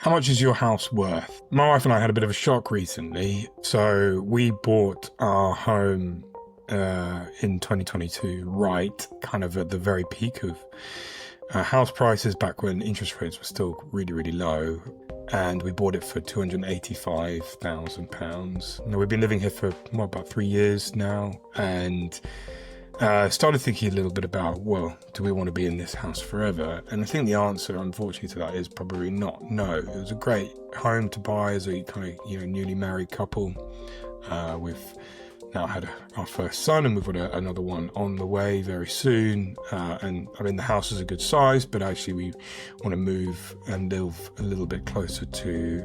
How much is your house worth? My wife and I had a bit of a shock recently. So we bought our home in 2022, right kind of at the very peak of house prices back when interest rates were still really, really low. And we bought it for £285,000. Now, we've been living here for about 3 years now, and started thinking a little bit about, well, do we want to be in this house forever? And I think the answer, unfortunately, to that is probably not. No. It was a great home to buy as a kind of newly married couple. We've now had our first son, and we've got another one on the way very soon. And I mean, the house is a good size, but actually we want to move and live a little bit closer to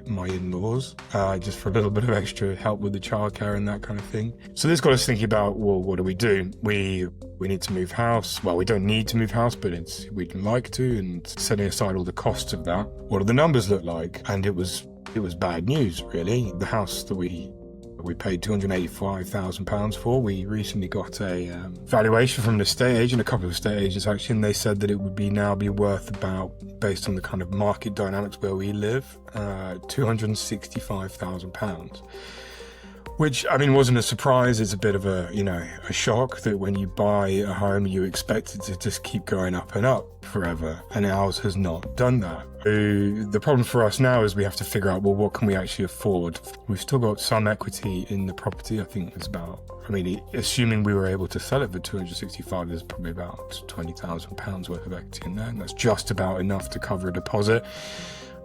my in-laws, just for a little bit of extra help with the childcare and that kind of thing. So this got us thinking about, well, what do? We need to move house. Well, we don't need to move house, but we'd like to, and setting aside all the costs of that, what do the numbers look like? And it was bad news, really. The house that we paid £285,000 for. We recently got a valuation from an estate agent, a couple of estate agents actually, and they said that it would now be worth about, based on the kind of market dynamics where we live, £265,000. Which, I mean, wasn't a surprise. It's a bit of a shock that when you buy a home, you expect it to just keep going up and up forever. And ours has not done that. The problem for us now is we have to figure out, well, what can we actually afford? We've still got some equity in the property. I think it's assuming we were able to sell it for 265, there's probably about £20,000 worth of equity in there. And that's just about enough to cover a deposit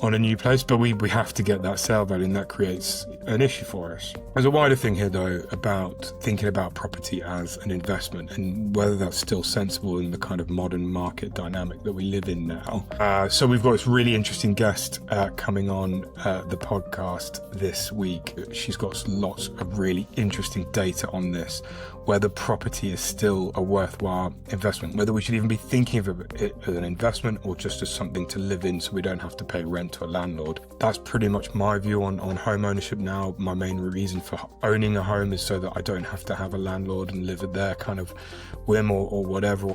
on a new place, but we have to get that sale value, and that creates an issue for us. There's a wider thing here, though, about thinking about property as an investment and whether that's still sensible in the kind of modern market dynamic that we live in now. So we've got this really interesting guest coming on the podcast this week. She's got lots of really interesting data on this, whether property is still a worthwhile investment, whether we should even be thinking of it as an investment or just as something to live in so we don't have to pay rent to a landlord. That's pretty much my view on home ownership now. My main reason for owning a home is so that I don't have to have a landlord and live at their kind of whim or whatever,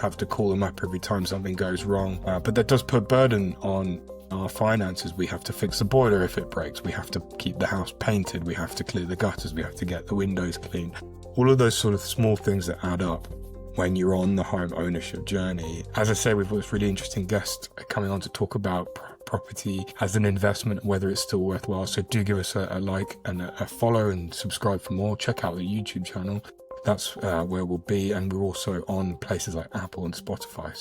have to call them up every time something goes wrong. But that does put burden on our finances. We have to fix the boiler if it breaks. We have to keep the house painted. We have to clear the gutters. We have to get the windows clean. All of those sort of small things that add up when you're on the home ownership journey. As I say, we've got this really interesting guest coming on to talk about property as an investment, whether it's still worthwhile. So do give us a like and a follow and subscribe for more. Check out the YouTube channel. That's where we'll be. And we're also on places like Apple and Spotify.